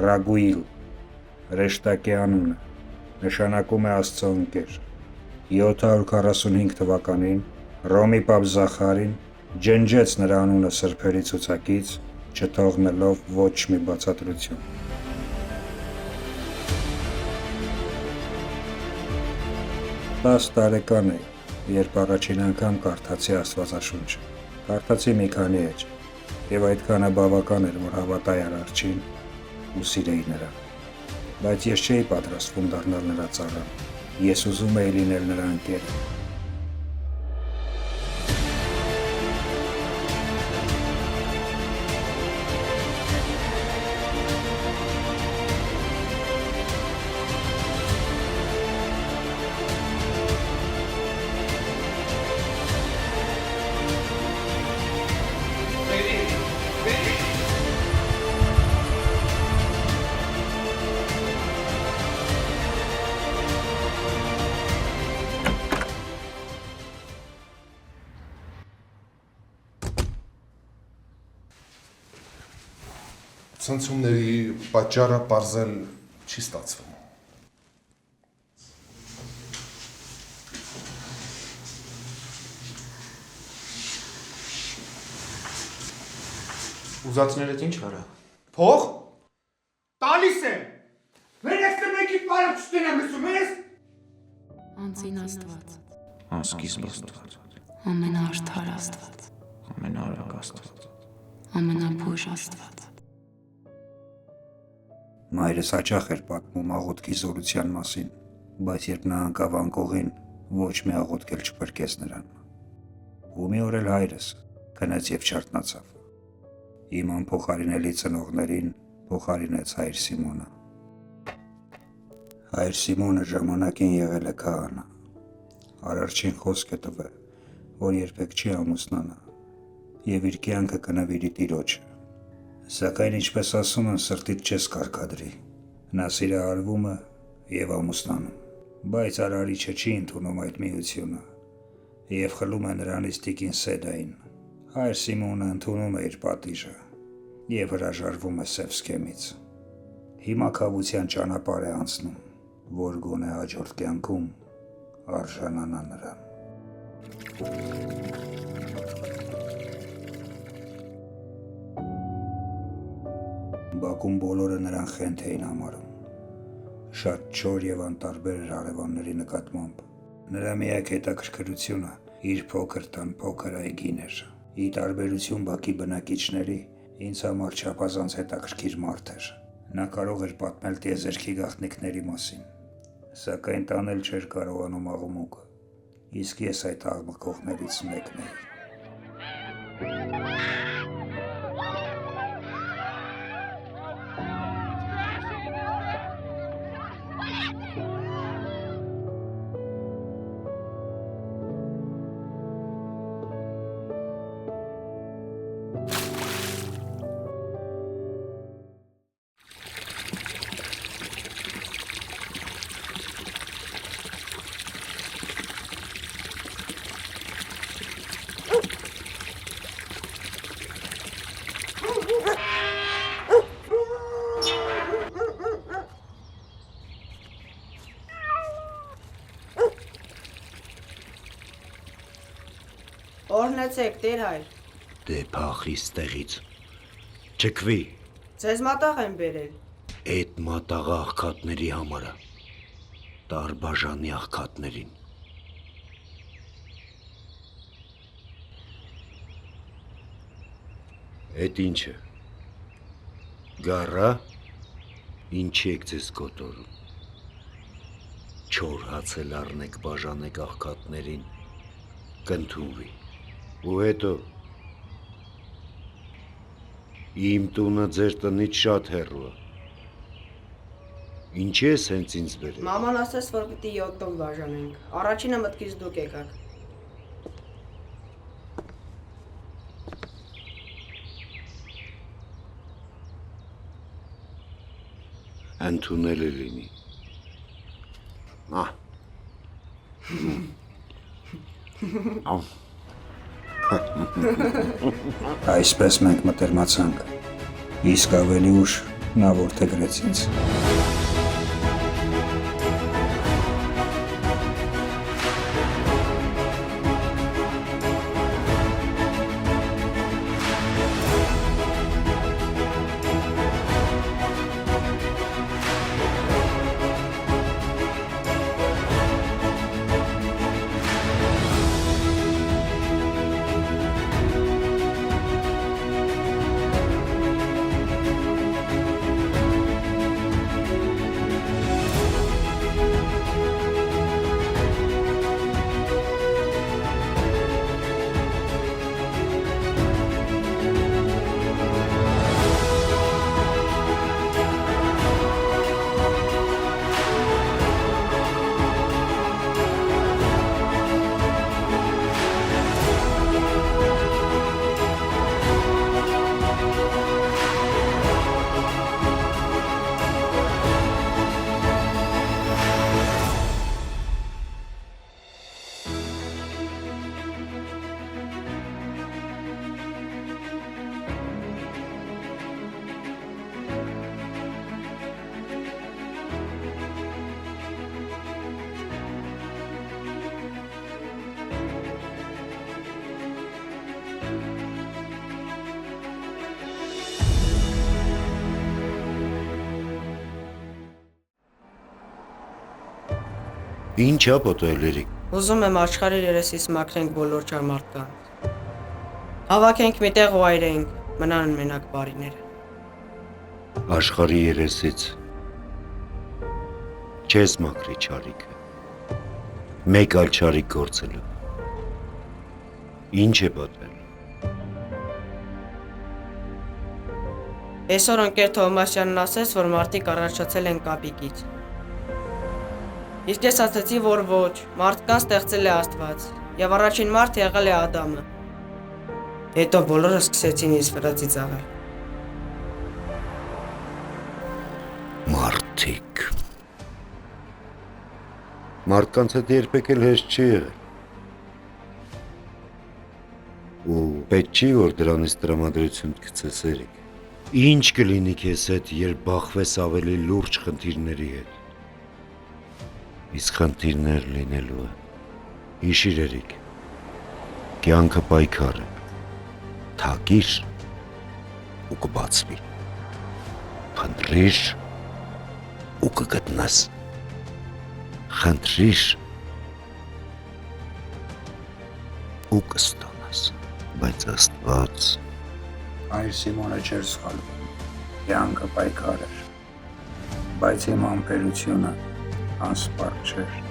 Ռագուիլ, հրեշտակի անունը, նշանակում է Աստծո ընկեր։ 745 թվականին Ռոմի պապ Զախարին ջնջեց նրա անունը սրբերի ցուցակից, չթողնելով ոչ մի բացատրություն։ 10 տարեկան էի, երբ առաջին անգամ կարդացի Աստվածաշունչը։ Կարդացի մի քանի էջ, եւ այդքանը բավական էր, որ հավատայի Արարչին ու սիրեի նրան։ Բայց ես չէի պատրաստվում դառնալ նրա ծառան։ Ես ուզում էի լինել նրա ընկերը։ Ցնցումների պատճառը պարզել չի ստացվում։ Ուզածներդ ինչ արա։ Փող։ Տալիս եմ։ Վերեցնեմ մեկի բարը չտնեմ լսում ես։ Անձին Աստված, Անսկիզբ Աստված, ամենաարդար Աստված, ամենաարագ Աստված, ամենափույժ Աստված։ Մայրս հաճախ էր պատմում աղոթքի զորության մասին, բայց երբ նա ընկավ անկողին, ոչ մի աղոթք էլ չփրկեց նրան։ Ու մի օր էլ հայրս քնեց եւ չարթնացավ։ Իմ անփոխարինելի ծնողներին փոխարինեց հայր Սիմոնը։ Հայր Սիմոնը ժամանակին եղել է քահանա։ Արարչին խոսք է տվել, որ երբեք չի ամուսնանա եւ իր կյանքը կնվիրի Տիրոջը։ Սակայն ինչպես ասում են, սրտիդ չես կարգադրի։ Նա սիրահարվում է եւ ամուսնանում, բայց Արարիչը չի ընդունում այդ միությունը եւ խլում է նրանից տիկին Սեդային։ Հայր Սիմոնը ընդունում է իր պատիժը եւ հրաժարվում է սև սքեմից։ Հիմա քավության ճանապարհ է անցնում, որ գոնե հաջորդ կյանքում արժանանա նրան։ Բակում բոլորը նրան խենթ էին համարում։ Շատ չոր եւ անտարբեր էր հարևանների նկատմամբ։ Նրա միակ հետաքրքրությունը իր փոքր տան փոքր այգին էր։ Ի տարբերություն Բակի բնակիչների, ինձ համար չափազանց հետաքրքիր մարդ էր։ Նա կարող էր պատմել տիեզերքի գաղտնիքների մասին, սակայն տանել չէր կարողանում աղմուկը, իսկ ես այդ աղմկողներից մեկն էի։ Օրհնեցեք, Տեր հայր։ Դե փախի ստեղից։ Չքվի։ Ձեզ մատաղ եմ բերել։ Այդ մատաղը աղքատների համար է։ Տարբաժանի աղքատներին։ Այդ ինչը։ Գառա։ Ինչի եք ձեզ կոտորում։ Չոր հացել առնեք բաժանեք աղքատներին, կընդունվի։ Ու հետո իմ տունը ձեր տնից շատ հեռու է։ Ինչի ես հենց ինձ բերել։ Մաման ասաց, որ պիտի 7 տոն բաժանենք։ Առաջինը մտքից դուք եկաք։ Ընդունելի լինի։ Այսպես մենք մտերմացանք, իսկ ավելի ուշ Նա որդեգրեց ինձ։ Ինչ է պոտոյլերիկ։ Ուզում եմ աշխարհի երեսից մաքրենք բոլոր չար մարդկանց։ Հավաքենք միտեղ ու այրենք, մնան մենակ բարիները։ Աշխարհի երեսից չես մաքրի չարիքը։ Մեկ այլ չարիք գործելու։ Ինչ է պատվել։ Այսօր ընկեր Թովմասյանն ասեց, որ մարդիկ առաջացել են կապիկից։ Իսկ ես ասացի, որ ոչ, մարդկան ստեղծել է Աստված, եւ առաջին մարդ եղել է Ադամը։ Հետո բոլորը սկսեցին ինձ վրա ծիծաղել։ Մարդիկ։ Մարդկանց հետ երբեք էլ հեշտ չի եղել։ Ու պետք չի, որ դրանից տրամադրություն գցես երեք։ Ինչ կլինի քեզ հետ, երբ բախվես ավելի լուրջ խնդիրների հետ։ Իսկ խնդիրներ լինելու է։ Հիշիր երեք։ Կյանքը պայքար է։ Թակիր ու կբացվի։ Խնդրիր ու կգտնես։ Խնդրիր ու կստանաս։ Բայց Աստված Այր Սիմոնը չէր սխալվում, կյանքը պայքար էր, բայց իմ ամպերությունը անսպառ չէր։